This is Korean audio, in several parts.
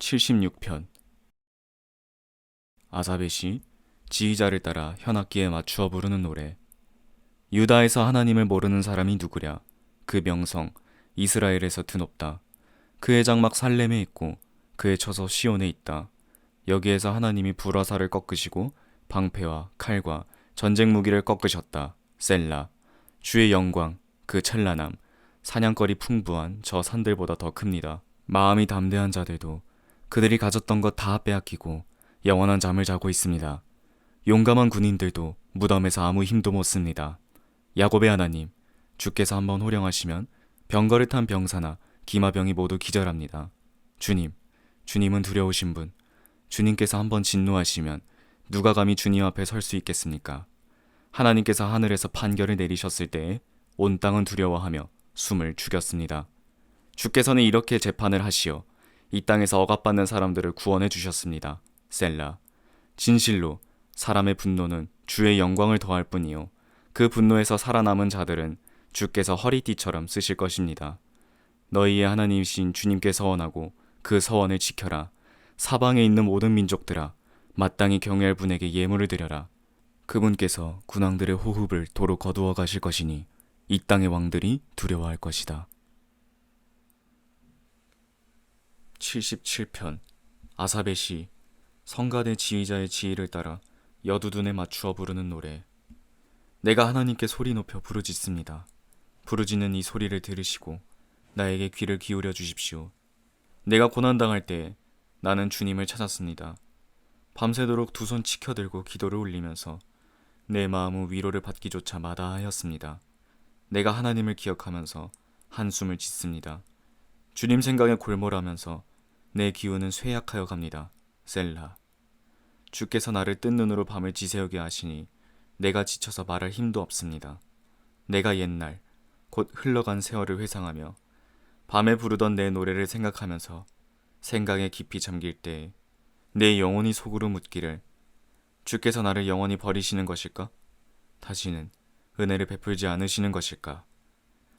76편. 아사벳이 지휘자를 따라 현악기에 맞추어 부르는 노래. 유다에서 하나님을 모르는 사람이 누구랴. 그 명성 이스라엘에서 드높다. 그의 장막 살렘에 있고 그의 처소 시온에 있다. 여기에서 하나님이 불화살을 꺾으시고 방패와 칼과 전쟁 무기를 꺾으셨다. 셀라. 주의 영광 그 찬란함 사냥거리 풍부한 저 산들보다 더 큽니다. 마음이 담대한 자들도 그들이 가졌던 것 다 빼앗기고 영원한 잠을 자고 있습니다. 용감한 군인들도 무덤에서 아무 힘도 못 씁니다. 야곱의 하나님, 주께서 한번 호령하시면 병거를 탄 병사나 기마병이 모두 기절합니다. 주님, 주님은 두려우신 분, 주님께서 한번 진노하시면 누가 감히 주님 앞에 설 수 있겠습니까? 하나님께서 하늘에서 판결을 내리셨을 때에 온 땅은 두려워하며 숨을 죽였습니다. 주께서는 이렇게 재판을 하시어 이 땅에서 억압받는 사람들을 구원해 주셨습니다. 셀라. 진실로 사람의 분노는 주의 영광을 더할 뿐이요 그 분노에서 살아남은 자들은 주께서 허리띠처럼 쓰실 것입니다. 너희의 하나님이신 주님께 서원하고 그 서원을 지켜라. 사방에 있는 모든 민족들아 마땅히 경외할 분에게 예물을 드려라. 그분께서 군왕들의 호흡을 도로 거두어 가실 것이니 이 땅의 왕들이 두려워할 것이다. 77편. 아사벳이 성가대 지휘자의 지휘를 따라 여두둔에 맞추어 부르는 노래. 내가 하나님께 소리 높여 부르짖습니다. 부르짖는 이 소리를 들으시고 나에게 귀를 기울여 주십시오. 내가 고난당할 때에 나는 주님을 찾았습니다. 밤새도록 두 손 치켜들고 기도를 올리면서 내 마음은 위로를 받기조차 마다하였습니다. 내가 하나님을 기억하면서 한숨을 짓습니다. 주님 생각에 골몰하면서 내 기운은 쇠약하여 갑니다. 셀라. 주께서 나를 뜬 눈으로 밤을 지새우게 하시니 내가 지쳐서 말할 힘도 없습니다. 내가 옛날 곧 흘러간 세월을 회상하며 밤에 부르던 내 노래를 생각하면서 생각에 깊이 잠길 때에 내 영혼이 속으로 묻기를 주께서 나를 영원히 버리시는 것일까? 다시는 은혜를 베풀지 않으시는 것일까?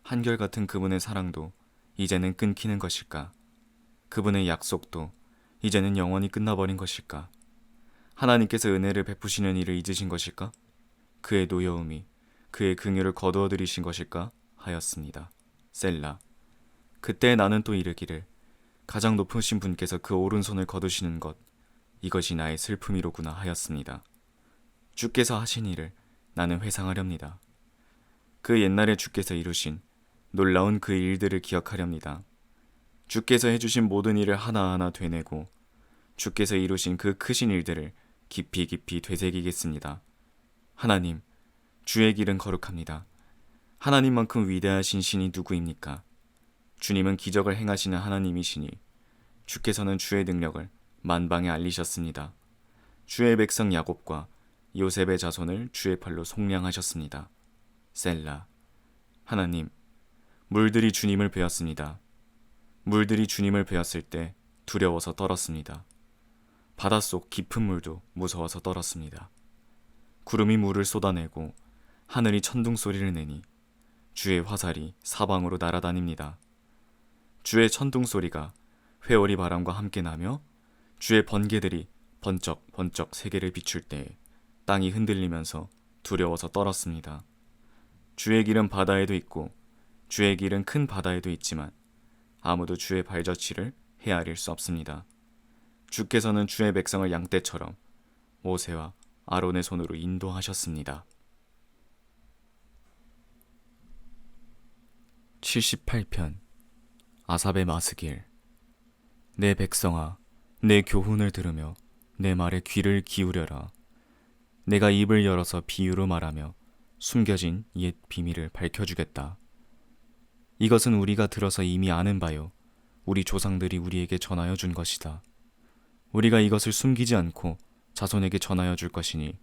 한결같은 그분의 사랑도 이제는 끊기는 것일까? 그분의 약속도 이제는 영원히 끝나버린 것일까? 하나님께서 은혜를 베푸시는 일을 잊으신 것일까? 그의 노여움이 그의 긍휼을 거두어 들이신 것일까? 하였습니다. 셀라. 그때 나는 또 이르기를 가장 높으신 분께서 그 오른손을 거두시는 것 이것이 나의 슬픔이로구나 하였습니다. 주께서 하신 일을 나는 회상하렵니다. 그 옛날에 주께서 이루신 놀라운 그 일들을 기억하렵니다. 주께서 해주신 모든 일을 하나하나 되뇌고 주께서 이루신 그 크신 일들을 깊이 깊이 되새기겠습니다. 하나님, 주의 길은 거룩합니다. 하나님만큼 위대하신 신이 누구입니까? 주님은 기적을 행하시는 하나님이시니 주께서는 주의 능력을 만방에 알리셨습니다. 주의 백성 야곱과 요셉의 자손을 주의 팔로 속량하셨습니다. 셀라. 하나님, 물들이 주님을 베었습니다. 물들이 주님을 베었을 때 두려워서 떨었습니다. 바닷속 깊은 물도 무서워서 떨었습니다. 구름이 물을 쏟아내고 하늘이 천둥 소리를 내니 주의 화살이 사방으로 날아다닙니다. 주의 천둥 소리가 회오리 바람과 함께 나며 주의 번개들이 번쩍번쩍 세계를 비출 때에 땅이 흔들리면서 두려워서 떨었습니다. 주의 길은 바다에도 있고 주의 길은 큰 바다에도 있지만 아무도 주의 발자취를 헤아릴 수 없습니다. 주께서는 주의 백성을 양떼처럼 모세와 아론의 손으로 인도하셨습니다. 78편. 아삽의 마스길. 내 백성아, 내 교훈을 들으며 내 말에 귀를 기울여라. 내가 입을 열어서 비유로 말하며 숨겨진 옛 비밀을 밝혀주겠다. 이것은 우리가 들어서 이미 아는 바요 우리 조상들이 우리에게 전하여 준 것이다. 우리가 이것을 숨기지 않고 자손에게 전하여 줄 것이니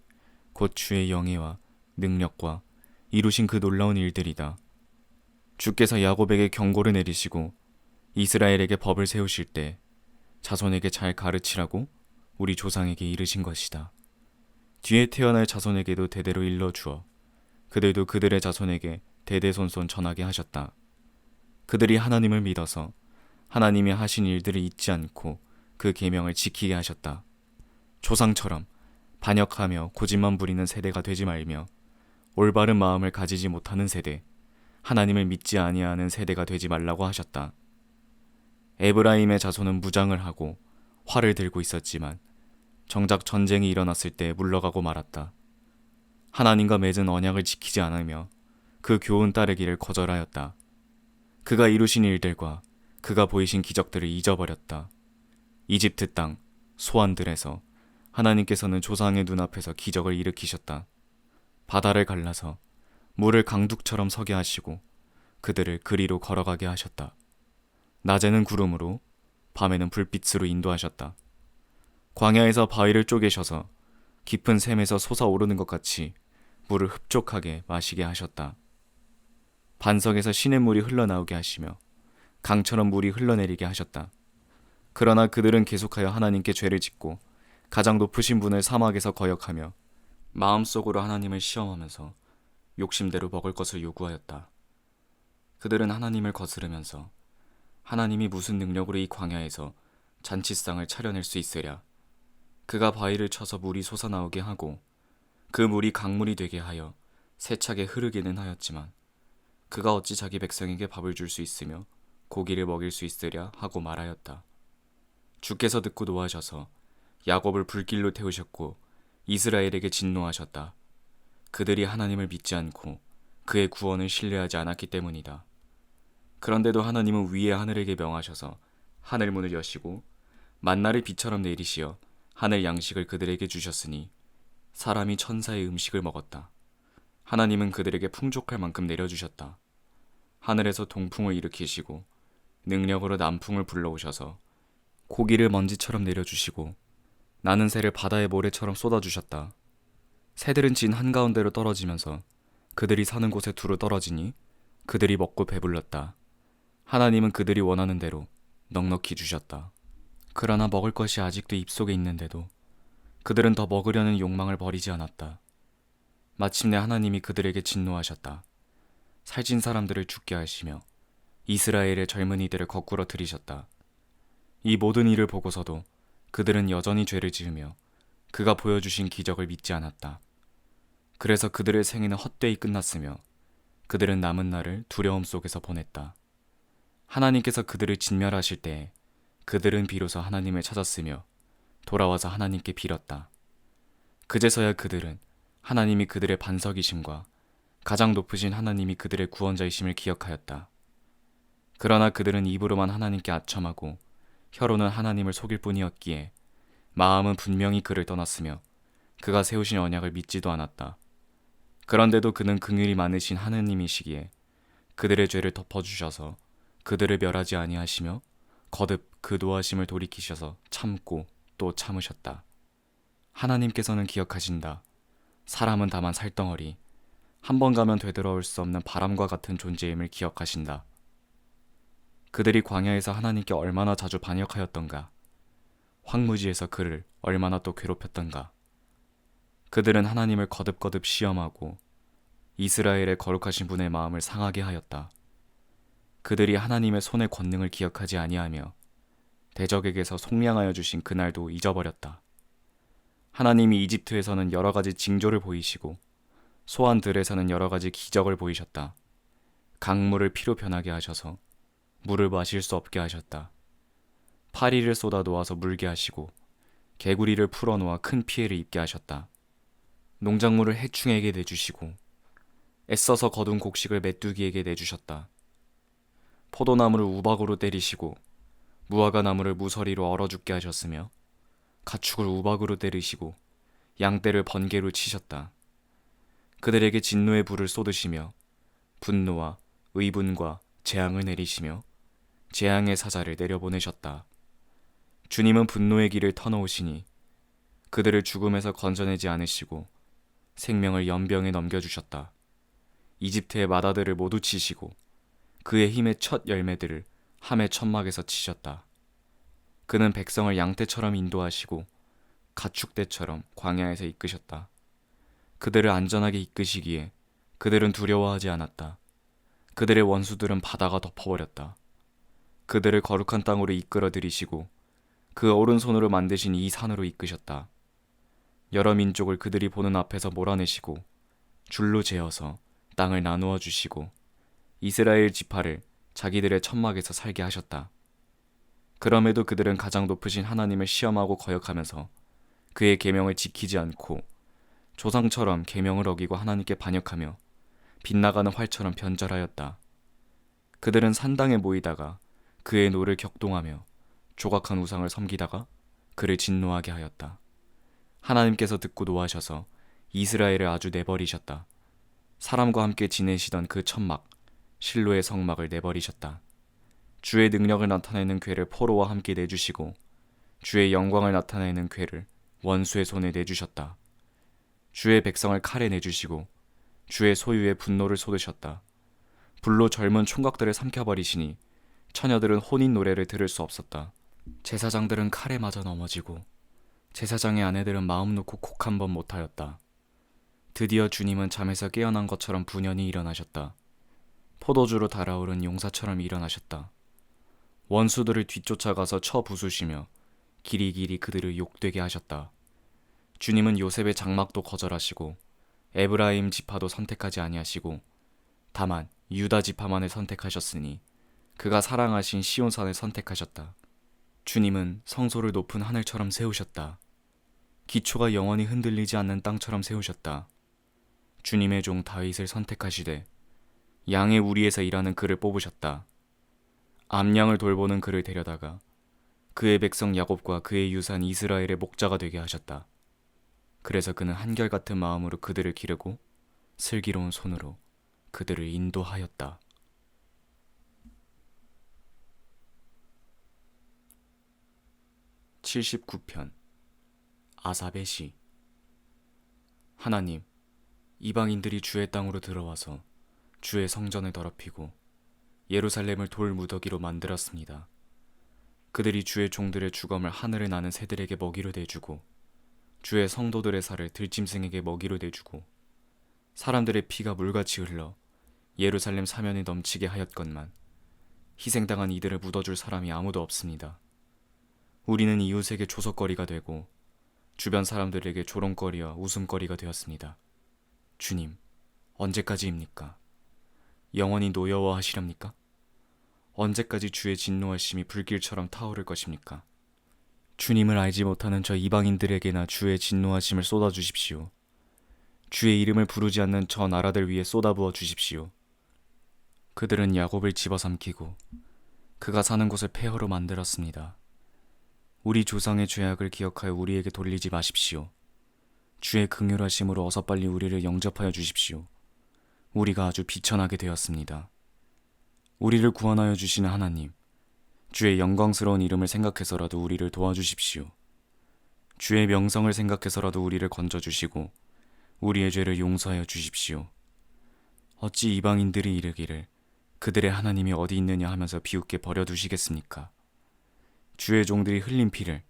곧 주의 영예와 능력과 이루신 그 놀라운 일들이다. 주께서 야곱에게 경고를 내리시고 이스라엘에게 법을 세우실 때 자손에게 잘 가르치라고 우리 조상에게 이르신 것이다. 뒤에 태어날 자손에게도 대대로 일러주어 그들도 그들의 자손에게 대대손손 전하게 하셨다. 그들이 하나님을 믿어서 하나님이 하신 일들을 잊지 않고 그 계명을 지키게 하셨다. 조상처럼 반역하며 고집만 부리는 세대가 되지 말며 올바른 마음을 가지지 못하는 세대, 하나님을 믿지 아니하는 세대가 되지 말라고 하셨다. 에브라임의 자손은 무장을 하고 활을 들고 있었지만 정작 전쟁이 일어났을 때 물러가고 말았다. 하나님과 맺은 언약을 지키지 않으며 그 교훈 따르기를 거절하였다. 그가 이루신 일들과 그가 보이신 기적들을 잊어버렸다. 이집트 땅, 소안들에서 하나님께서는 조상의 눈앞에서 기적을 일으키셨다. 바다를 갈라서 물을 강둑처럼 서게 하시고 그들을 그리로 걸어가게 하셨다. 낮에는 구름으로, 밤에는 불빛으로 인도하셨다. 광야에서 바위를 쪼개셔서 깊은 샘에서 솟아오르는 것 같이 물을 흡족하게 마시게 하셨다. 반석에서 시냇물이 흘러나오게 하시며 강처럼 물이 흘러내리게 하셨다. 그러나 그들은 계속하여 하나님께 죄를 짓고 가장 높으신 분을 사막에서 거역하며 마음속으로 하나님을 시험하면서 욕심대로 먹을 것을 요구하였다. 그들은 하나님을 거스르면서 하나님이 무슨 능력으로 이 광야에서 잔치상을 차려낼 수 있으랴. 그가 바위를 쳐서 물이 솟아나오게 하고 그 물이 강물이 되게 하여 세차게 흐르기는 하였지만 그가 어찌 자기 백성에게 밥을 줄 수 있으며 고기를 먹일 수 있으랴 하고 말하였다. 주께서 듣고 노하셔서 야곱을 불길로 태우셨고 이스라엘에게 진노하셨다. 그들이 하나님을 믿지 않고 그의 구원을 신뢰하지 않았기 때문이다. 그런데도 하나님은 위의 하늘에게 명하셔서 하늘문을 여시고 만나를 비처럼 내리시어 하늘 양식을 그들에게 주셨으니 사람이 천사의 음식을 먹었다. 하나님은 그들에게 풍족할 만큼 내려주셨다. 하늘에서 동풍을 일으키시고 능력으로 남풍을 불러오셔서 고기를 먼지처럼 내려주시고 나는 새를 바다의 모래처럼 쏟아주셨다. 새들은 진 한가운데로 떨어지면서 그들이 사는 곳에 두루 떨어지니 그들이 먹고 배불렀다. 하나님은 그들이 원하는 대로 넉넉히 주셨다. 그러나 먹을 것이 아직도 입속에 있는데도 그들은 더 먹으려는 욕망을 버리지 않았다. 마침내 하나님이 그들에게 진노하셨다. 살찐 사람들을 죽게 하시며 이스라엘의 젊은이들을 거꾸로 들이셨다. 이 모든 일을 보고서도 그들은 여전히 죄를 지으며 그가 보여주신 기적을 믿지 않았다. 그래서 그들의 생애는 헛되이 끝났으며 그들은 남은 날을 두려움 속에서 보냈다. 하나님께서 그들을 진멸하실 때에 그들은 비로소 하나님을 찾았으며 돌아와서 하나님께 빌었다. 그제서야 그들은 하나님이 그들의 반석이심과 가장 높으신 하나님이 그들의 구원자이심을 기억하였다. 그러나 그들은 입으로만 하나님께 아첨하고 혀로는 하나님을 속일 뿐이었기에 마음은 분명히 그를 떠났으며 그가 세우신 언약을 믿지도 않았다. 그런데도 그는 긍휼이 많으신 하느님이시기에 그들의 죄를 덮어주셔서 그들을 멸하지 아니하시며 거듭 그 노하심을 돌이키셔서 참고 또 참으셨다. 하나님께서는 기억하신다. 사람은 다만 살덩어리, 한 번 가면 되돌아올 수 없는 바람과 같은 존재임을 기억하신다. 그들이 광야에서 하나님께 얼마나 자주 반역하였던가, 황무지에서 그를 얼마나 또 괴롭혔던가. 그들은 하나님을 거듭거듭 시험하고 이스라엘의 거룩하신 분의 마음을 상하게 하였다. 그들이 하나님의 손의 권능을 기억하지 아니하며 대적에게서 속량하여 주신 그날도 잊어버렸다. 하나님이 이집트에서는 여러 가지 징조를 보이시고 소안들에서는 여러 가지 기적을 보이셨다. 강물을 피로 변하게 하셔서 물을 마실 수 없게 하셨다. 파리를 쏟아 놓아서 물게 하시고 개구리를 풀어 놓아 큰 피해를 입게 하셨다. 농작물을 해충에게 내주시고 애써서 거둔 곡식을 메뚜기에게 내주셨다. 포도나무를 우박으로 때리시고 무화과 나무를 무서리로 얼어 죽게 하셨으며 가축을 우박으로 때리시고 양떼를 번개로 치셨다. 그들에게 진노의 불을 쏟으시며 분노와 의분과 재앙을 내리시며 재앙의 사자를 내려보내셨다. 주님은 분노의 길을 터놓으시니 그들을 죽음에서 건져내지 않으시고 생명을 연병에 넘겨주셨다. 이집트의 마다들을 모두 치시고 그의 힘의 첫 열매들을 함의 천막에서 치셨다. 그는 백성을 양떼처럼 인도하시고 가축대처럼 광야에서 이끄셨다. 그들을 안전하게 이끄시기에 그들은 두려워하지 않았다. 그들의 원수들은 바다가 덮어버렸다. 그들을 거룩한 땅으로 이끌어 들이시고 그 오른손으로 만드신 이 산으로 이끄셨다. 여러 민족을 그들이 보는 앞에서 몰아내시고 줄로 재어서 땅을 나누어 주시고 이스라엘 지파를 자기들의 천막에서 살게 하셨다. 그럼에도 그들은 가장 높으신 하나님을 시험하고 거역하면서 그의 계명을 지키지 않고 조상처럼 계명을 어기고 하나님께 반역하며 빗나가는 활처럼 변절하였다. 그들은 산당에 모이다가 그의 노를 격동하며 조각한 우상을 섬기다가 그를 진노하게 하였다. 하나님께서 듣고 노하셔서 이스라엘을 아주 내버리셨다. 사람과 함께 지내시던 그 천막 실로의 성막을 내버리셨다. 주의 능력을 나타내는 궤를 포로와 함께 내주시고 주의 영광을 나타내는 궤를 원수의 손에 내주셨다. 주의 백성을 칼에 내주시고 주의 소유의 분노를 쏟으셨다. 불로 젊은 총각들을 삼켜버리시니 처녀들은 혼인 노래를 들을 수 없었다. 제사장들은 칼에 맞아 넘어지고 제사장의 아내들은 마음 놓고 곡 한 번 못하였다. 드디어 주님은 잠에서 깨어난 것처럼 분연히 일어나셨다. 포도주로 달아오른 용사처럼 일어나셨다. 원수들을 뒤쫓아가서 쳐 부수시며 길이길이 그들을 욕되게 하셨다. 주님은 요셉의 장막도 거절하시고 에브라임 지파도 선택하지 아니하시고 다만 유다 지파만을 선택하셨으니 그가 사랑하신 시온산을 선택하셨다. 주님은 성소를 높은 하늘처럼 세우셨다. 기초가 영원히 흔들리지 않는 땅처럼 세우셨다. 주님의 종 다윗을 선택하시되 양의 우리에서 일하는 그를 뽑으셨다. 암양을 돌보는 그를 데려다가 그의 백성 야곱과 그의 유산 이스라엘의 목자가 되게 하셨다. 그래서 그는 한결같은 마음으로 그들을 기르고 슬기로운 손으로 그들을 인도하였다. 79편 아삽의 시. 하나님, 이방인들이 주의 땅으로 들어와서 주의 성전을 더럽히고 예루살렘을 돌 무더기로 만들었습니다. 그들이 주의 종들의 주검을 하늘에 나는 새들에게 먹이로 내주고 주의 성도들의 살을 들짐승에게 먹이로 내주고 사람들의 피가 물같이 흘러 예루살렘 사면에 넘치게 하였건만 희생당한 이들을 묻어줄 사람이 아무도 없습니다. 우리는 이웃에게 조석거리가 되고 주변 사람들에게 조롱거리와 웃음거리가 되었습니다. 주님, 언제까지입니까? 영원히 노여워하시렵니까? 언제까지 주의 진노하심이 불길처럼 타오를 것입니까? 주님을 알지 못하는 저 이방인들에게나 주의 진노하심을 쏟아주십시오. 주의 이름을 부르지 않는 저 나라들 위에 쏟아부어 주십시오. 그들은 야곱을 집어삼키고 그가 사는 곳을 폐허로 만들었습니다. 우리 조상의 죄악을 기억하여 우리에게 돌리지 마십시오. 주의 긍휼하심으로 어서 빨리 우리를 영접하여 주십시오. 우리가 아주 비천하게 되었습니다. 우리를 구원하여 주시는 하나님, 주의 영광스러운 이름을 생각해서라도 우리를 도와주십시오. 주의 명성을 생각해서라도 우리를 건져주시고 우리의 죄를 용서하여 주십시오. 어찌 이방인들이 이르기를 그들의 하나님이 어디 있느냐 하면서 비웃게 버려두시겠습니까? 주의 종들이 흘린 피를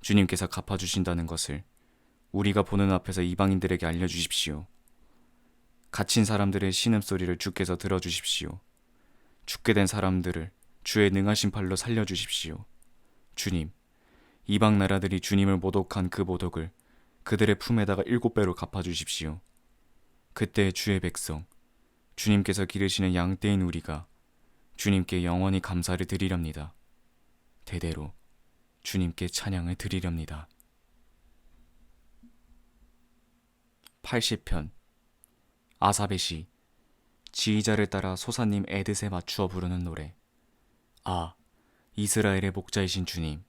주님께서 갚아주신다는 것을 우리가 보는 앞에서 이방인들에게 알려주십시오. 갇힌 사람들의 신음소리를 주께서 들어주십시오. 죽게 된 사람들을 주의 능하신 팔로 살려주십시오. 주님, 이방 나라들이 주님을 모독한 그 모독을 그들의 품에다가 7배로 갚아주십시오. 그때 주의 백성, 주님께서 기르시는 양떼인 우리가 주님께 영원히 감사를 드리렵니다. 대대로 주님께 찬양을 드리렵니다. 80편 아삽의 시. 지휘자를 따라 소사님 에드세 맞추어 부르는 노래. 아, 이스라엘의 목자이신 주님,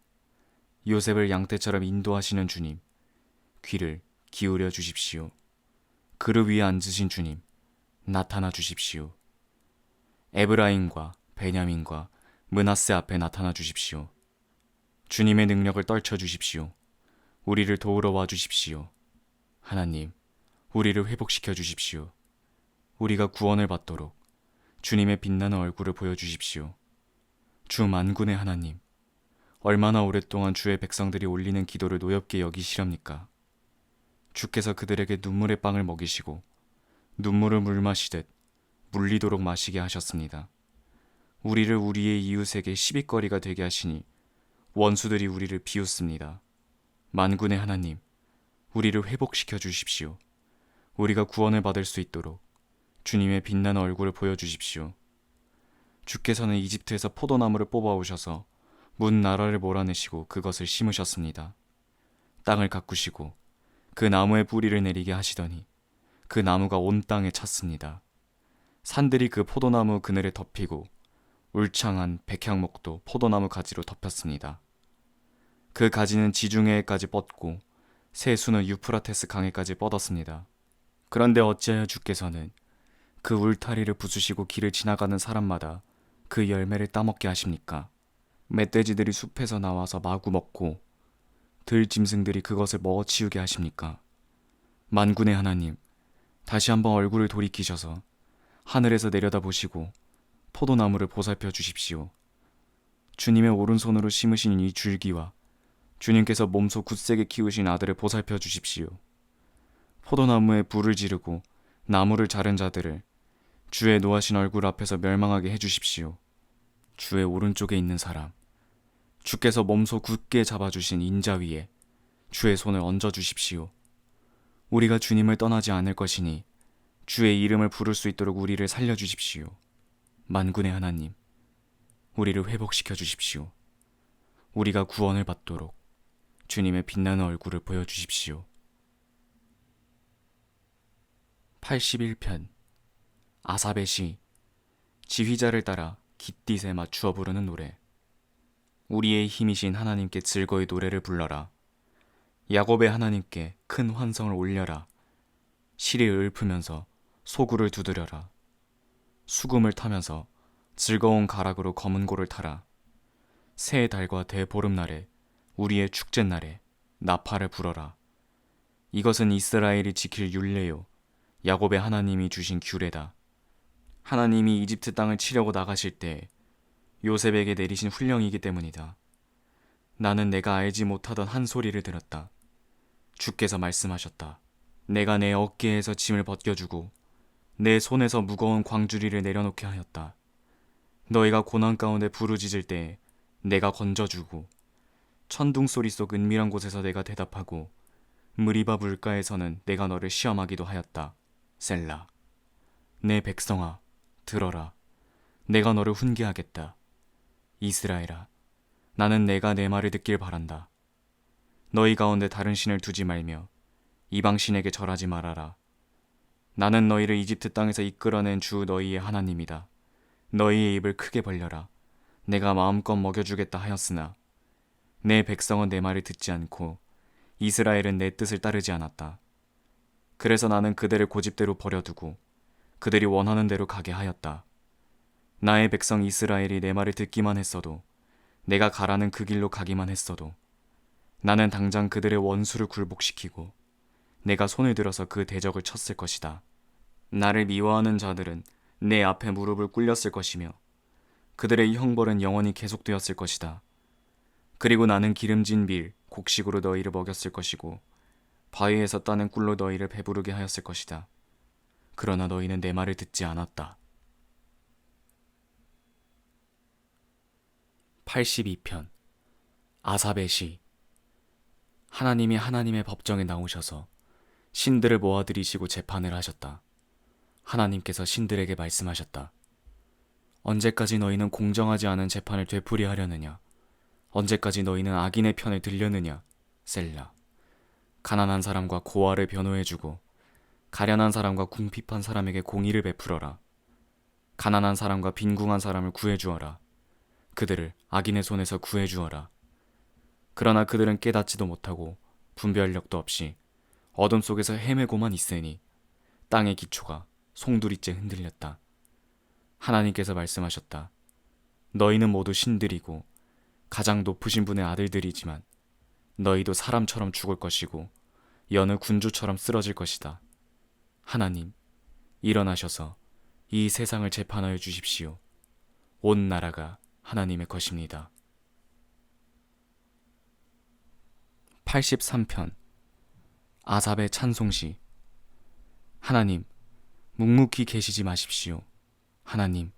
요셉을 양떼처럼 인도하시는 주님, 귀를 기울여 주십시오. 그릇 위에 앉으신 주님, 나타나 주십시오. 에브라임과 베냐민과 므낫세 앞에 나타나 주십시오. 주님의 능력을 떨쳐 주십시오. 우리를 도우러 와 주십시오. 하나님, 우리를 회복시켜 주십시오. 우리가 구원을 받도록 주님의 빛나는 얼굴을 보여주십시오. 주 만군의 하나님, 얼마나 오랫동안 주의 백성들이 올리는 기도를 노엽게 여기시렵니까? 주께서 그들에게 눈물의 빵을 먹이시고 눈물을 물 마시듯 물리도록 마시게 하셨습니다. 우리를 우리의 이웃에게 시비거리가 되게 하시니 원수들이 우리를 비웃습니다. 만군의 하나님, 우리를 회복시켜 주십시오. 우리가 구원을 받을 수 있도록 주님의 빛나는 얼굴을 보여주십시오. 주께서는 이집트에서 포도나무를 뽑아오셔서 문 나라를 몰아내시고 그것을 심으셨습니다. 땅을 가꾸시고 그 나무에 뿌리를 내리게 하시더니 그 나무가 온 땅에 찼습니다. 산들이 그 포도나무 그늘에 덮이고 울창한 백향목도 포도나무 가지로 덮였습니다. 그 가지는 지중해에까지 뻗고 새수는 유프라테스 강에까지 뻗었습니다. 그런데 어찌하여 주께서는 그 울타리를 부수시고 길을 지나가는 사람마다 그 열매를 따먹게 하십니까? 멧돼지들이 숲에서 나와서 마구 먹고 들짐승들이 그것을 먹어치우게 하십니까? 만군의 하나님, 다시 한번 얼굴을 돌이키셔서 하늘에서 내려다보시고 포도나무를 보살펴 주십시오. 주님의 오른손으로 심으신 이 줄기와 주님께서 몸소 굳세게 키우신 아들을 보살펴 주십시오. 포도나무에 불을 지르고 나무를 자른 자들을 주의 노하신 얼굴 앞에서 멸망하게 해주십시오. 주의 오른쪽에 있는 사람, 주께서 몸소 굳게 잡아주신 인자 위에 주의 손을 얹어 주십시오. 우리가 주님을 떠나지 않을 것이니 주의 이름을 부를 수 있도록 우리를 살려주십시오. 만군의 하나님, 우리를 회복시켜 주십시오. 우리가 구원을 받도록 주님의 빛나는 얼굴을 보여주십시오. 81편 아삽의 시, 지휘자를 따라 깃딧에 맞추어 부르는 노래. 우리의 힘이신 하나님께 즐거이 노래를 불러라. 야곱의 하나님께 큰 환성을 올려라. 시리를 읊으면서 소구를 두드려라. 수금을 타면서 즐거운 가락으로 검은 고를 타라. 새 달과 대보름날에 우리의 축제날에 나팔을 불어라. 이것은 이스라엘이 지킬 율례요 야곱의 하나님이 주신 규례다. 하나님이 이집트 땅을 치려고 나가실 때 요셉에게 내리신 훈령이기 때문이다. 나는 내가 알지 못하던 한 소리를 들었다. 주께서 말씀하셨다. 내가 내 어깨에서 짐을 벗겨주고 내 손에서 무거운 광주리를 내려놓게 하였다. 너희가 고난 가운데 부르짖을 때 내가 건져주고 천둥 소리 속 은밀한 곳에서 내가 대답하고 무리바 물가에서는 내가 너를 시험하기도 하였다. 셀라. 내 백성아, 들어라. 내가 너를 훈계하겠다. 이스라엘아, 나는 내가 내 말을 듣길 바란다. 너희 가운데 다른 신을 두지 말며 이방 신에게 절하지 말아라. 나는 너희를 이집트 땅에서 이끌어낸 주 너희의 하나님이다. 너희의 입을 크게 벌려라. 내가 마음껏 먹여주겠다 하였으나 내 백성은 내 말을 듣지 않고 이스라엘은 내 뜻을 따르지 않았다. 그래서 나는 그들을 고집대로 버려두고 그들이 원하는 대로 가게 하였다. 나의 백성 이스라엘이 내 말을 듣기만 했어도 내가 가라는 그 길로 가기만 했어도 나는 당장 그들의 원수를 굴복시키고 내가 손을 들어서 그 대적을 쳤을 것이다. 나를 미워하는 자들은 내 앞에 무릎을 꿇렸을 것이며 그들의 형벌은 영원히 계속되었을 것이다. 그리고 나는 기름진 밀, 곡식으로 너희를 먹였을 것이고 바위에서 따는 꿀로 너희를 배부르게 하였을 것이다. 그러나 너희는 내 말을 듣지 않았다. 82편 아삽의 시. 하나님이 하나님의 법정에 나오셔서 신들을 모아들이시고 재판을 하셨다. 하나님께서 신들에게 말씀하셨다. 언제까지 너희는 공정하지 않은 재판을 되풀이하려느냐? 언제까지 너희는 악인의 편을 들려느냐? 셀라. 가난한 사람과 고아를 변호해주고 가련한 사람과 궁핍한 사람에게 공의를 베풀어라. 가난한 사람과 빈궁한 사람을 구해주어라. 그들을 악인의 손에서 구해주어라. 그러나 그들은 깨닫지도 못하고 분별력도 없이 어둠 속에서 헤매고만 있으니 땅의 기초가 송두리째 흔들렸다. 하나님께서 말씀하셨다. 너희는 모두 신들이고 가장 높으신 분의 아들들이지만 너희도 사람처럼 죽을 것이고 여느 군주처럼 쓰러질 것이다. 하나님, 일어나셔서 이 세상을 재판하여 주십시오. 온 나라가 하나님의 것입니다. 83편 아삽의 찬송시. 하나님, 묵묵히 계시지 마십시오. 하나님,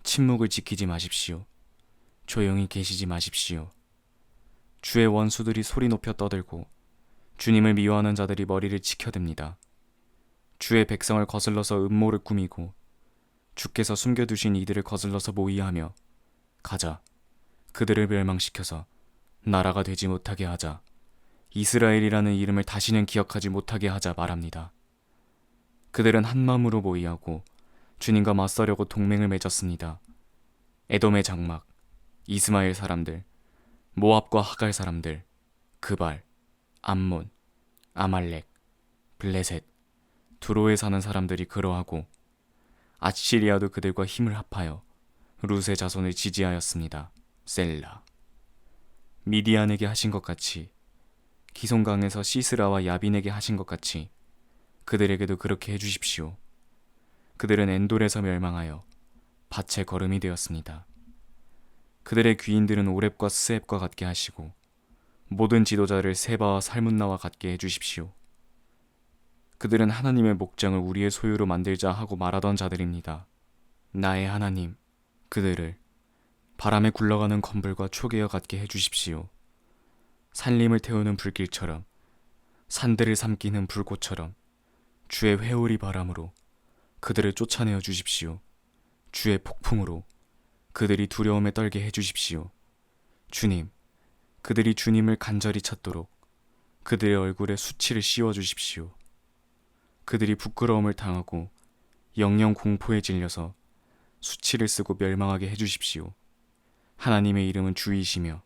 침묵을 지키지 마십시오. 조용히 계시지 마십시오. 주의 원수들이 소리 높여 떠들고 주님을 미워하는 자들이 머리를 치켜듭니다. 주의 백성을 거슬러서 음모를 꾸미고 주께서 숨겨두신 이들을 거슬러서 모의하며 가자, 그들을 멸망시켜서 나라가 되지 못하게 하자, 이스라엘이라는 이름을 다시는 기억하지 못하게 하자 말합니다. 그들은 한마음으로 모의하고 주님과 맞서려고 동맹을 맺었습니다. 에돔의 장막, 이스마엘 사람들, 모압과 하갈 사람들, 그발, 암몬, 아말렉, 블레셋, 두로에 사는 사람들이 그러하고 아시리아도 그들과 힘을 합하여 룻의 자손을 지지하였습니다. 셀라. 미디안에게 하신 것 같이, 기송강에서 시스라와 야빈에게 하신 것 같이 그들에게도 그렇게 해주십시오. 그들은 엔돌에서 멸망하여 밭의 거름이 되었습니다. 그들의 귀인들은 오렙과 스앱과 같게 하시고 모든 지도자를 세바와 살문나와 같게 해주십시오. 그들은 하나님의 목장을 우리의 소유로 만들자 하고 말하던 자들입니다. 나의 하나님, 그들을 바람에 굴러가는 건불과 초계와 같게 해주십시오. 산림을 태우는 불길처럼, 산들을 삼키는 불꽃처럼 주의 회오리 바람으로 그들을 쫓아내어 주십시오. 주의 폭풍으로 그들이 두려움에 떨게 해주십시오. 주님, 그들이 주님을 간절히 찾도록 그들의 얼굴에 수치를 씌워 주십시오. 그들이 부끄러움을 당하고 영영 공포에 질려서 수치를 쓰고 멸망하게 해주십시오. 하나님의 이름은 주이시며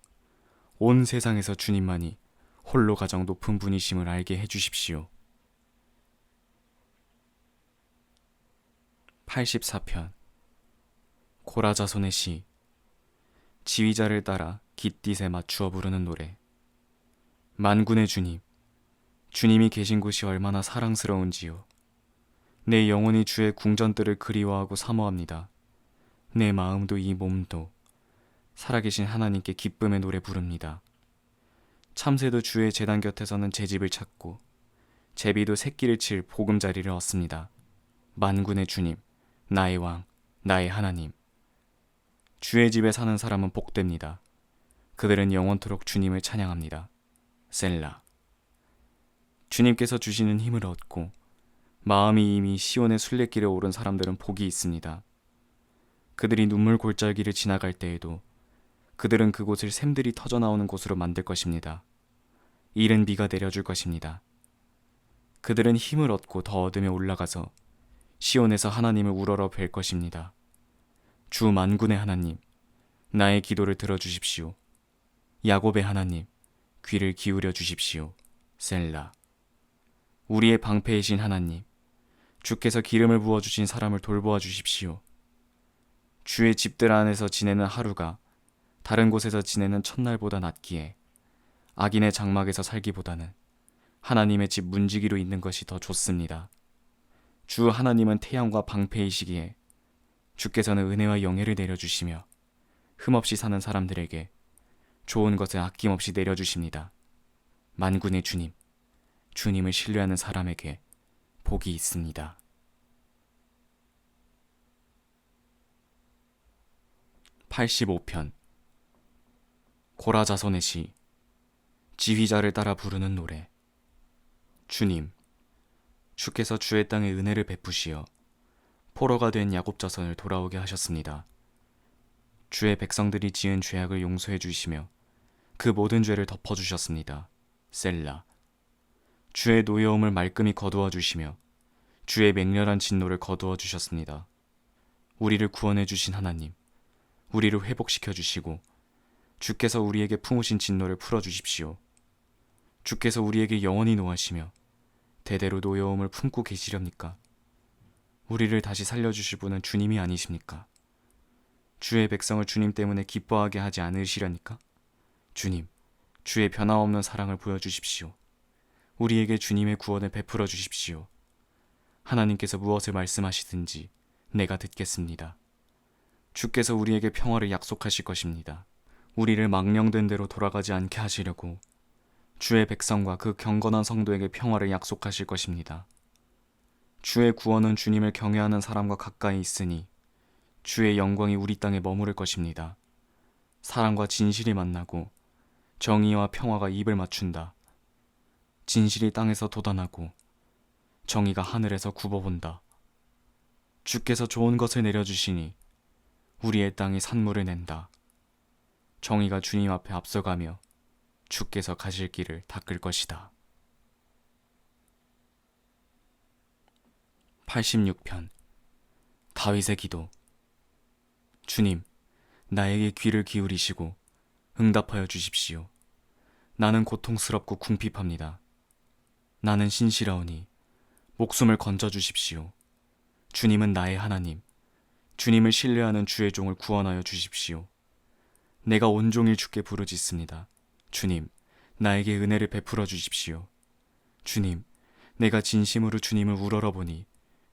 온 세상에서 주님만이 홀로 가장 높은 분이심을 알게 해주십시오. 84편 고라 자손의 시. 지휘자를 따라 깃딧에 맞추어 부르는 노래. 만군의 주님, 주님이 계신 곳이 얼마나 사랑스러운지요. 내 영혼이 주의 궁전들을 그리워하고 사모합니다. 내 마음도 이 몸도 살아계신 하나님께 기쁨의 노래 부릅니다. 참새도 주의 제단 곁에서는 제 집을 찾고 제비도 새끼를 칠 보금자리를 얻습니다. 만군의 주님, 나의 왕, 나의 하나님. 주의 집에 사는 사람은 복됩니다. 그들은 영원토록 주님을 찬양합니다. 셀라. 주님께서 주시는 힘을 얻고 마음이 이미 시온의 순례길에 오른 사람들은 복이 있습니다. 그들이 눈물 골짜기를 지나갈 때에도 그들은 그곳을 샘들이 터져나오는 곳으로 만들 것입니다. 이른 비가 내려줄 것입니다. 그들은 힘을 얻고 더 얻으며 올라가서 시온에서 하나님을 우러러 뵐 것입니다. 주 만군의 하나님, 나의 기도를 들어주십시오. 야곱의 하나님, 귀를 기울여 주십시오. 셀라. 우리의 방패이신 하나님, 주께서 기름을 부어주신 사람을 돌보아 주십시오. 주의 집들 안에서 지내는 하루가 다른 곳에서 지내는 첫날보다 낫기에 악인의 장막에서 살기보다는 하나님의 집 문지기로 있는 것이 더 좋습니다. 주 하나님은 태양과 방패이시기에 주께서는 은혜와 영예를 내려주시며 흠없이 사는 사람들에게 좋은 것을 아낌없이 내려주십니다. 만군의 주님, 주님을 신뢰하는 사람에게 복이 있습니다. 85편 고라 자손의 시. 지휘자를 따라 부르는 노래. 주님, 주께서 주의 땅에 은혜를 베푸시어 포로가 된 야곱 자손을 돌아오게 하셨습니다. 주의 백성들이 지은 죄악을 용서해 주시며 그 모든 죄를 덮어주셨습니다. 셀라. 주의 노여움을 말끔히 거두어 주시며 주의 맹렬한 진노를 거두어 주셨습니다. 우리를 구원해 주신 하나님, 우리를 회복시켜 주시고 주께서 우리에게 품으신 진노를 풀어 주십시오. 주께서 우리에게 영원히 노하시며 대대로 노여움을 품고 계시렵니까? 우리를 다시 살려주실 분은 주님이 아니십니까? 주의 백성을 주님 때문에 기뻐하게 하지 않으시려니까? 주님, 주의 변함없는 사랑을 보여주십시오. 우리에게 주님의 구원을 베풀어 주십시오. 하나님께서 무엇을 말씀하시든지 내가 듣겠습니다. 주께서 우리에게 평화를 약속하실 것입니다. 우리를 망령된 대로 돌아가지 않게 하시려고 주의 백성과 그 경건한 성도에게 평화를 약속하실 것입니다. 주의 구원은 주님을 경외하는 사람과 가까이 있으니 주의 영광이 우리 땅에 머무를 것입니다. 사랑과 진실이 만나고 정의와 평화가 입을 맞춘다. 진실이 땅에서 돋아나고 정의가 하늘에서 굽어본다. 주께서 좋은 것을 내려주시니 우리의 땅이 산물을 낸다. 정의가 주님 앞에 앞서가며 주께서 가실 길을 닦을 것이다. 86편 다윗의 기도. 주님, 나에게 귀를 기울이시고 응답하여 주십시오. 나는 고통스럽고 궁핍합니다. 나는 신실하오니 목숨을 건져 주십시오. 주님은 나의 하나님, 주님을 신뢰하는 주의 종을 구원하여 주십시오. 내가 온종일 주께 부르짖습니다. 주님, 나에게 은혜를 베풀어 주십시오. 주님, 내가 진심으로 주님을 우러러보니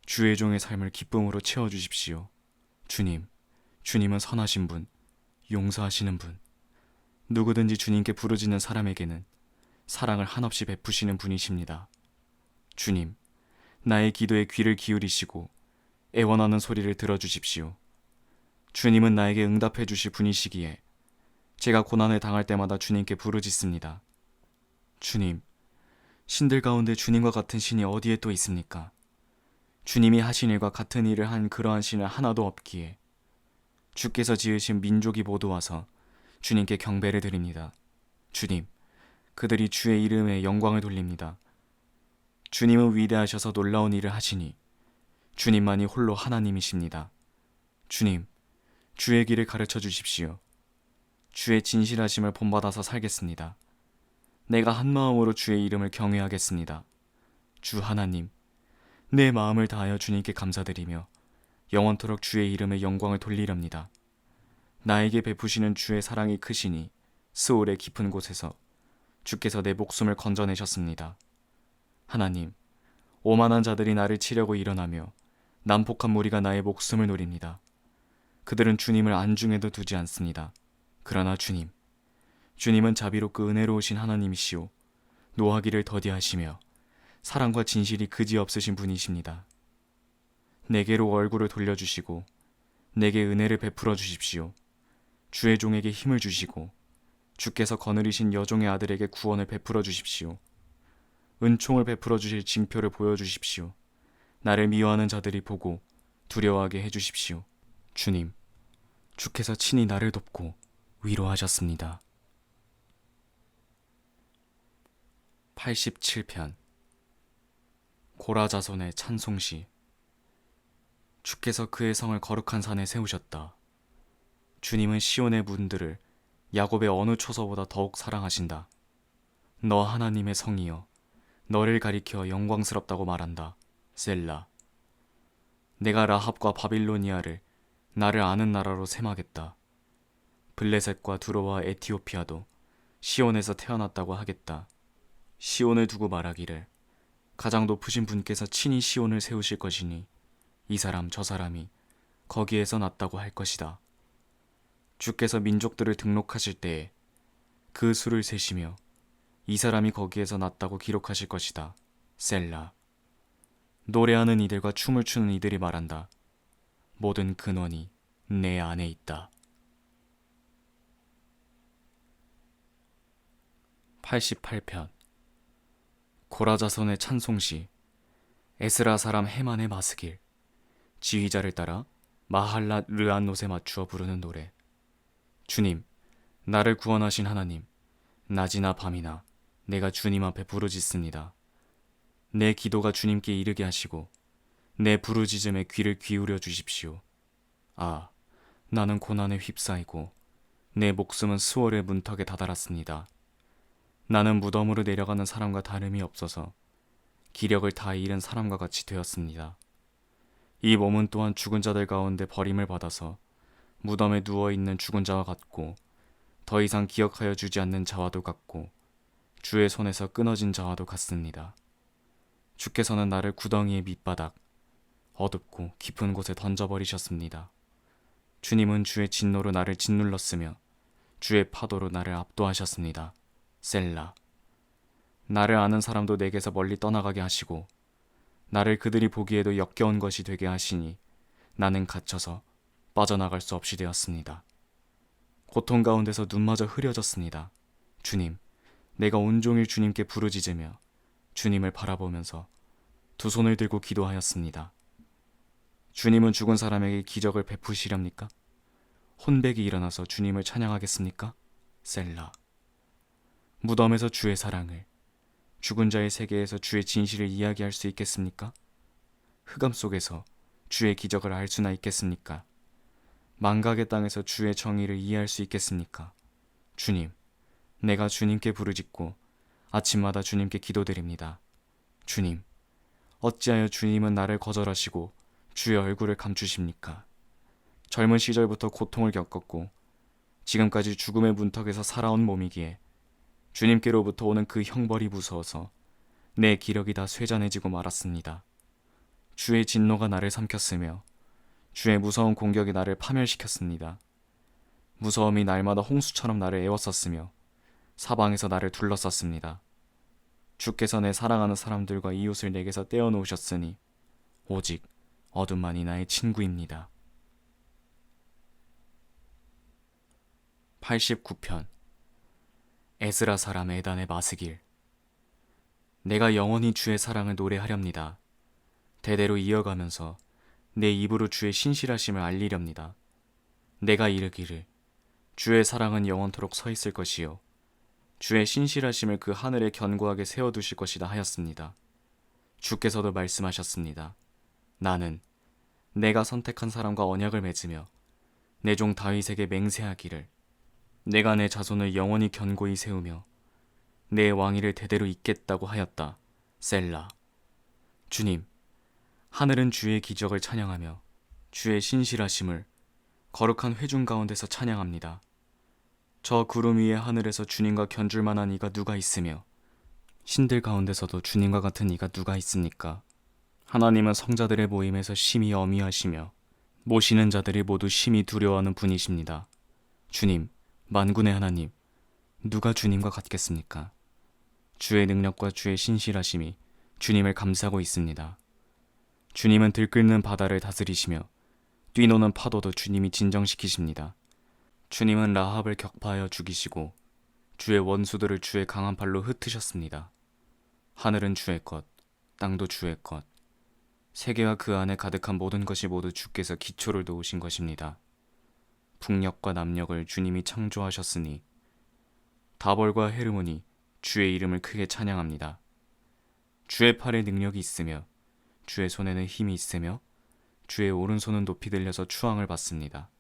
주의 종의 삶을 기쁨으로 채워주십시오. 주님, 주님은 선하신 분, 용서하시는 분, 누구든지 주님께 부르짖는 사람에게는 사랑을 한없이 베푸시는 분이십니다. 주님, 나의 기도에 귀를 기울이시고 애원하는 소리를 들어주십시오. 주님은 나에게 응답해 주실 분이시기에 제가 고난을 당할 때마다 주님께 부르짖습니다. 주님, 신들 가운데 주님과 같은 신이 어디에 또 있습니까? 주님이 하신 일과 같은 일을 한 그러한 신은 하나도 없기에 주께서 지으신 민족이 모두 와서 주님께 경배를 드립니다. 주님, 그들이 주의 이름에 영광을 돌립니다. 주님은 위대하셔서 놀라운 일을 하시니 주님만이 홀로 하나님이십니다. 주님, 주의 길을 가르쳐 주십시오. 주의 진실하심을 본받아서 살겠습니다. 내가 한 마음으로 주의 이름을 경외하겠습니다. 주 하나님, 내 마음을 다하여 주님께 감사드리며 영원토록 주의 이름에 영광을 돌리렵니다. 나에게 베푸시는 주의 사랑이 크시니 스올의 깊은 곳에서 주께서 내 목숨을 건져내셨습니다. 하나님, 오만한 자들이 나를 치려고 일어나며 난폭한 무리가 나의 목숨을 노립니다. 그들은 주님을 안중에도 두지 않습니다. 그러나 주님은 자비롭고 은혜로우신 하나님이시오 노하기를 더디하시며 사랑과 진실이 그지없으신 분이십니다. 내게로 얼굴을 돌려주시고 내게 은혜를 베풀어 주십시오. 주의 종에게 힘을 주시고 주께서 거느리신 여종의 아들에게 구원을 베풀어 주십시오. 은총을 베풀어 주실 징표를 보여주십시오. 나를 미워하는 자들이 보고 두려워하게 해주십시오. 주님, 주께서 친히 나를 돕고 위로하셨습니다. 87편 고라 자손의 찬송시. 주께서 그의 성을 거룩한 산에 세우셨다. 주님은 시온의 문들을 야곱의 어느 초서보다 더욱 사랑하신다. 너 하나님의 성이여, 너를 가리켜 영광스럽다고 말한다. 셀라. 내가 라합과 바빌로니아를 나를 아는 나라로 셈하겠다. 블레셋과 두로와 에티오피아도 시온에서 태어났다고 하겠다. 시온을 두고 말하기를 가장 높으신 분께서 친히 시온을 세우실 것이니 이 사람 저 사람이 거기에서 났다고 할 것이다. 주께서 민족들을 등록하실 때에 그 수를 세시며 이 사람이 거기에서 났다고 기록하실 것이다. 셀라. 노래하는 이들과 춤을 추는 이들이 말한다. 모든 근원이 내 안에 있다. 88편 고라 자손의 찬송시. 에스라 사람 헤만의 마스길. 지휘자를 따라 마할랏 르안롯에 맞추어 부르는 노래. 주님, 나를 구원하신 하나님, 낮이나 밤이나 내가 주님 앞에 부르짖습니다. 내 기도가 주님께 이르게 하시고 내 부르짖음에 귀를 기울여 주십시오. 아, 나는 고난에 휩싸이고 내 목숨은 수월의 문턱에 다다랐습니다. 나는 무덤으로 내려가는 사람과 다름이 없어서 기력을 다 잃은 사람과 같이 되었습니다. 이 몸은 또한 죽은 자들 가운데 버림을 받아서 무덤에 누워있는 죽은 자와 같고 더 이상 기억하여 주지 않는 자와도 같고 주의 손에서 끊어진 자와도 같습니다. 주께서는 나를 구덩이의 밑바닥, 어둡고 깊은 곳에 던져버리셨습니다. 주님은 주의 진노로 나를 짓눌렀으며 주의 파도로 나를 압도하셨습니다. 셀라. 나를 아는 사람도 내게서 멀리 떠나가게 하시고 나를 그들이 보기에도 역겨운 것이 되게 하시니 나는 갇혀서 빠져나갈 수 없이 되었습니다. 고통 가운데서 눈마저 흐려졌습니다. 주님, 내가 온종일 주님께 부르짖으며 주님을 바라보면서 두 손을 들고 기도하였습니다. 주님은 죽은 사람에게 기적을 베푸시렵니까? 혼백이 일어나서 주님을 찬양하겠습니까? 셀라. 무덤에서 주의 사랑을, 죽은 자의 세계에서 주의 진실을 이야기할 수 있겠습니까? 흑암 속에서 주의 기적을 알 수나 있겠습니까? 망각의 땅에서 주의 정의를 이해할 수 있겠습니까? 주님, 내가 주님께 부르짖고 아침마다 주님께 기도드립니다. 주님, 어찌하여 주님은 나를 거절하시고 주의 얼굴을 감추십니까? 젊은 시절부터 고통을 겪었고 지금까지 죽음의 문턱에서 살아온 몸이기에 주님께로부터 오는 그 형벌이 무서워서 내 기력이 다 쇠잔해지고 말았습니다. 주의 진노가 나를 삼켰으며 주의 무서운 공격이 나를 파멸시켰습니다. 무서움이 날마다 홍수처럼 나를 에워쌌으며 사방에서 나를 둘러쌌습니다. 주께서 내 사랑하는 사람들과 이웃을 내게서 떼어놓으셨으니 오직 어둠만이 나의 친구입니다. 89편 에스라 사람 에단의 마스길. 내가 영원히 주의 사랑을 노래하렵니다. 대대로 이어가면서 내 입으로 주의 신실하심을 알리렵니다. 내가 이르기를 주의 사랑은 영원토록 서 있을 것이요 주의 신실하심을 그 하늘에 견고하게 세워두실 것이다 하였습니다. 주께서도 말씀하셨습니다. 나는 내가 선택한 사람과 언약을 맺으며 내 종 다윗에게 맹세하기를 내가 내 자손을 영원히 견고히 세우며 내 왕위를 대대로 잇겠다고 하였다. 셀라. 주님, 하늘은 주의 기적을 찬양하며 주의 신실하심을 거룩한 회중 가운데서 찬양합니다. 저 구름 위의 하늘에서 주님과 견줄 만한 이가 누가 있으며 신들 가운데서도 주님과 같은 이가 누가 있습니까? 하나님은 성자들의 모임에서 심히 어미하시며 모시는 자들이 모두 심히 두려워하는 분이십니다. 주님, 만군의 하나님, 누가 주님과 같겠습니까? 주의 능력과 주의 신실하심이 주님을 감싸고 있습니다. 주님은 들끓는 바다를 다스리시며 뛰노는 파도도 주님이 진정시키십니다. 주님은 라합을 격파하여 죽이시고 주의 원수들을 주의 강한 팔로 흩으셨습니다. 하늘은 주의 것, 땅도 주의 것, 세계와 그 안에 가득한 모든 것이 모두 주께서 기초를 놓으신 것입니다. 북녘과 남녘을 주님이 창조하셨으니 다볼과 헤르몬이 주의 이름을 크게 찬양합니다. 주의 팔에 능력이 있으며 주의 손에는 힘이 있으며 주의 오른손은 높이 들려서 추앙을 받습니다.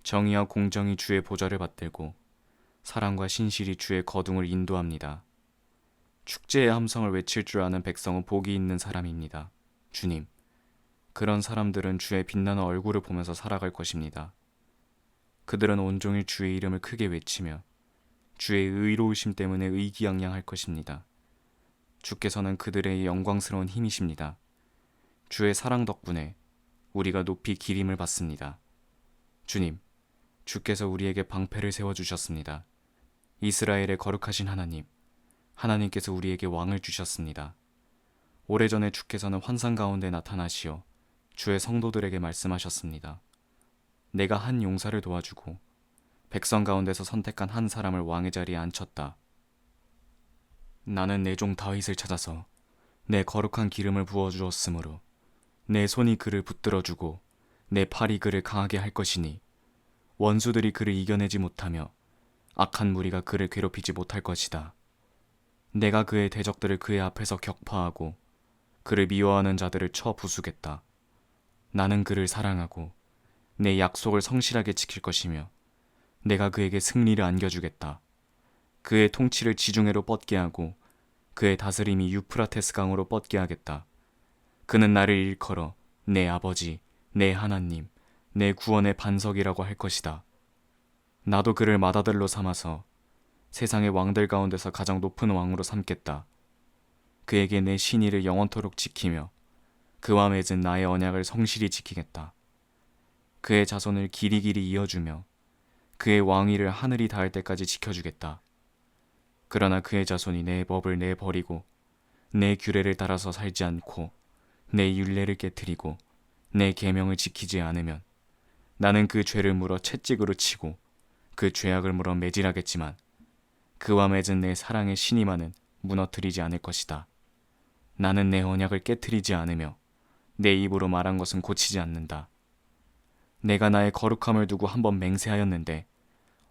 정의와 공정이 주의 보좌를 받들고 사랑과 신실이 주의 거둥을 인도합니다. 축제의 함성을 외칠 줄 아는 백성은 복이 있는 사람입니다. 주님, 그런 사람들은 주의 빛나는 얼굴을 보면서 살아갈 것입니다. 그들은 온종일 주의 이름을 크게 외치며 주의 의로우심 때문에 의기양양할 것입니다. 주께서는 그들의 영광스러운 힘이십니다. 주의 사랑 덕분에 우리가 높이 기림을 받습니다. 주님, 주께서 우리에게 방패를 세워주셨습니다. 이스라엘의 거룩하신 하나님, 하나님께서 우리에게 왕을 주셨습니다. 오래전에 주께서는 환상 가운데 나타나시어 주의 성도들에게 말씀하셨습니다. 내가 한 용사를 도와주고 백성 가운데서 선택한 한 사람을 왕의 자리에 앉혔다. 나는 내 종 다윗을 찾아서 내 거룩한 기름을 부어주었으므로 내 손이 그를 붙들어주고 내 팔이 그를 강하게 할 것이니 원수들이 그를 이겨내지 못하며 악한 무리가 그를 괴롭히지 못할 것이다. 내가 그의 대적들을 그의 앞에서 격파하고 그를 미워하는 자들을 쳐 부수겠다. 나는 그를 사랑하고 내 약속을 성실하게 지킬 것이며 내가 그에게 승리를 안겨주겠다. 그의 통치를 지중해로 뻗게 하고 그의 다스림이 유프라테스 강으로 뻗게 하겠다. 그는 나를 일컬어 내 아버지, 내 하나님, 내 구원의 반석이라고 할 것이다. 나도 그를 맏아들로 삼아서 세상의 왕들 가운데서 가장 높은 왕으로 삼겠다. 그에게 내 신의를 영원토록 지키며 그와 맺은 나의 언약을 성실히 지키겠다. 그의 자손을 길이길이 이어주며 그의 왕위를 하늘이 닿을 때까지 지켜주겠다. 그러나 그의 자손이 내 법을 내버리고 내 규례를 따라서 살지 않고 내 율례를 깨트리고 내 계명을 지키지 않으면 나는 그 죄를 물어 채찍으로 치고 그 죄악을 물어 매질하겠지만 그와 맺은 내 사랑의 신임만은 무너뜨리지 않을 것이다. 나는 내 언약을 깨트리지 않으며 내 입으로 말한 것은 고치지 않는다. 내가 나의 거룩함을 두고 한번 맹세하였는데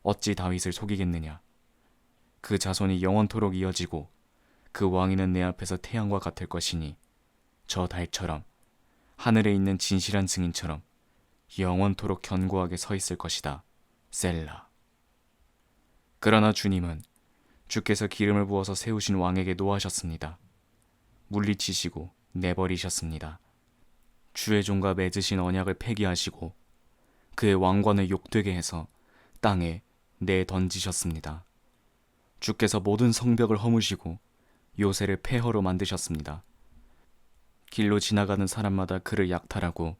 어찌 다윗을 속이겠느냐. 그 자손이 영원토록 이어지고 그 왕위는 내 앞에서 태양과 같을 것이니 저 달처럼 하늘에 있는 진실한 증인처럼 영원토록 견고하게 서 있을 것이다. 셀라. 그러나 주님은 주께서 기름을 부어서 세우신 왕에게 노하셨습니다. 물리치시고 내버리셨습니다. 주의 종과 맺으신 언약을 폐기하시고 그의 왕관을 욕되게 해서 땅에 내던지셨습니다. 주께서 모든 성벽을 허무시고 요새를 폐허로 만드셨습니다. 길로 지나가는 사람마다 그를 약탈하고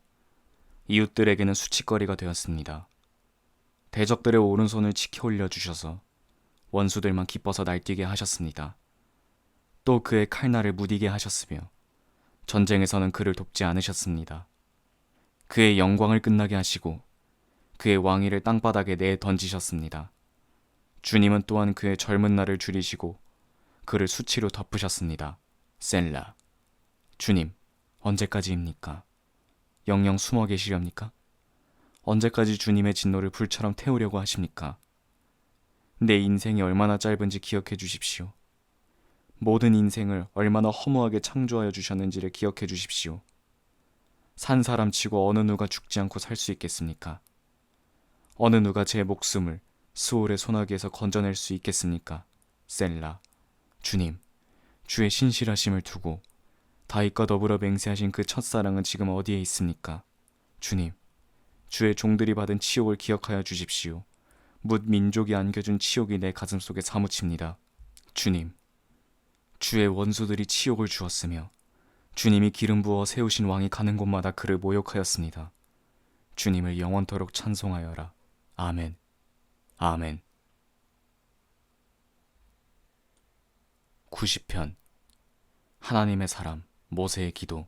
이웃들에게는 수치거리가 되었습니다. 대적들의 오른손을 치켜 올려주셔서 원수들만 기뻐서 날뛰게 하셨습니다. 또 그의 칼날을 무디게 하셨으며 전쟁에서는 그를 돕지 않으셨습니다. 그의 영광을 끝나게 하시고 그의 왕위를 땅바닥에 내던지셨습니다. 주님은 또한 그의 젊은 날을 줄이시고 그를 수치로 덮으셨습니다. 셀라. 주님, 언제까지입니까? 영영 숨어 계시렵니까? 언제까지 주님의 진노를 불처럼 태우려고 하십니까? 내 인생이 얼마나 짧은지 기억해 주십시오. 모든 인생을 얼마나 허무하게 창조하여 주셨는지를 기억해 주십시오. 산 사람치고 어느 누가 죽지 않고 살 수 있겠습니까? 어느 누가 제 목숨을 스올의 소나기에서 건져낼 수 있겠습니까? 셀라. 주님, 주의 신실하심을 두고 다윗과 더불어 맹세하신 그 첫사랑은 지금 어디에 있습니까? 주님, 주의 종들이 받은 치욕을 기억하여 주십시오. 뭇 민족이 안겨준 치욕이 내 가슴속에 사무칩니다. 주님, 주의 원수들이 치욕을 주었으며 주님이 기름 부어 세우신 왕이 가는 곳마다 그를 모욕하였습니다. 주님을 영원토록 찬송하여라. 아멘. 아멘. 90편 하나님의 사람 모세의 기도.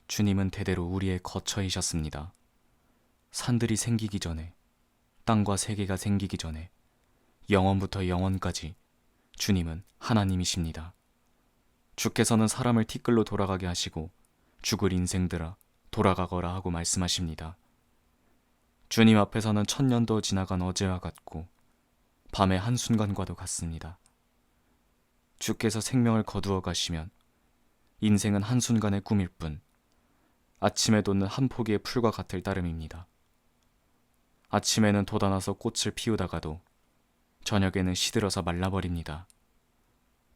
주님은 대대로 우리의 거처이셨습니다. 산들이 생기기 전에, 땅과 세계가 생기기 전에, 영원부터 영원까지 주님은 하나님이십니다. 주께서는 사람을 티끌로 돌아가게 하시고 죽을 인생들아 돌아가거라 하고 말씀하십니다. 주님 앞에서는 천년도 지나간 어제와 같고 밤의 한순간과도 같습니다. 주께서 생명을 거두어 가시면 인생은 한순간의 꿈일 뿐 아침에 돋는 한 포기의 풀과 같을 따름입니다. 아침에는 돋아나서 꽃을 피우다가도 저녁에는 시들어서 말라버립니다.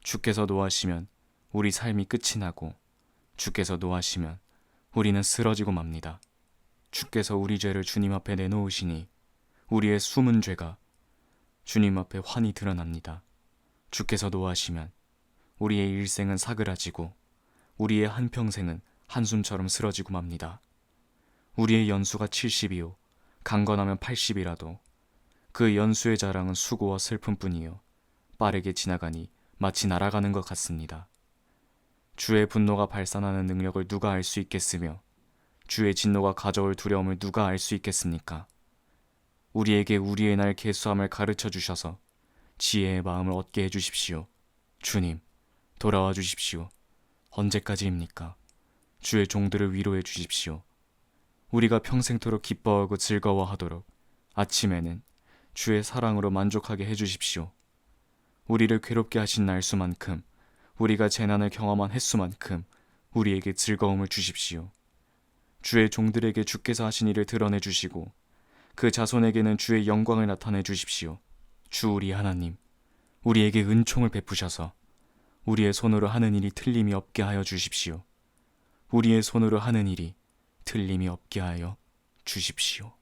주께서 노하시면 우리 삶이 끝이 나고 주께서 노하시면 우리는 쓰러지고 맙니다. 주께서 우리 죄를 주님 앞에 내놓으시니 우리의 숨은 죄가 주님 앞에 환히 드러납니다. 주께서 노하시면 우리의 일생은 사그라지고 우리의 한평생은 한숨처럼 쓰러지고 맙니다. 우리의 연수가 70이요 강건하면 80이라도 그 연수의 자랑은 수고와 슬픔뿐이요 빠르게 지나가니 마치 날아가는 것 같습니다. 주의 분노가 발산하는 능력을 누가 알 수 있겠으며 주의 진노가 가져올 두려움을 누가 알 수 있겠습니까? 우리에게 우리의 날 계수함을 가르쳐 주셔서 지혜의 마음을 얻게 해주십시오. 주님, 돌아와 주십시오. 언제까지입니까? 주의 종들을 위로해 주십시오. 우리가 평생토록 기뻐하고 즐거워하도록 아침에는 주의 사랑으로 만족하게 해주십시오. 우리를 괴롭게 하신 날수만큼 우리가 재난을 경험한 횟수만큼 우리에게 즐거움을 주십시오. 주의 종들에게 주께서 하신 일을 드러내 주시고 그 자손에게는 주의 영광을 나타내 주십시오. 주 우리 하나님, 우리에게 은총을 베푸셔서 우리의 손으로 하는 일이 틀림이 없게 하여 주십시오. 우리의 손으로 하는 일이 틀림이 없게 하여 주십시오.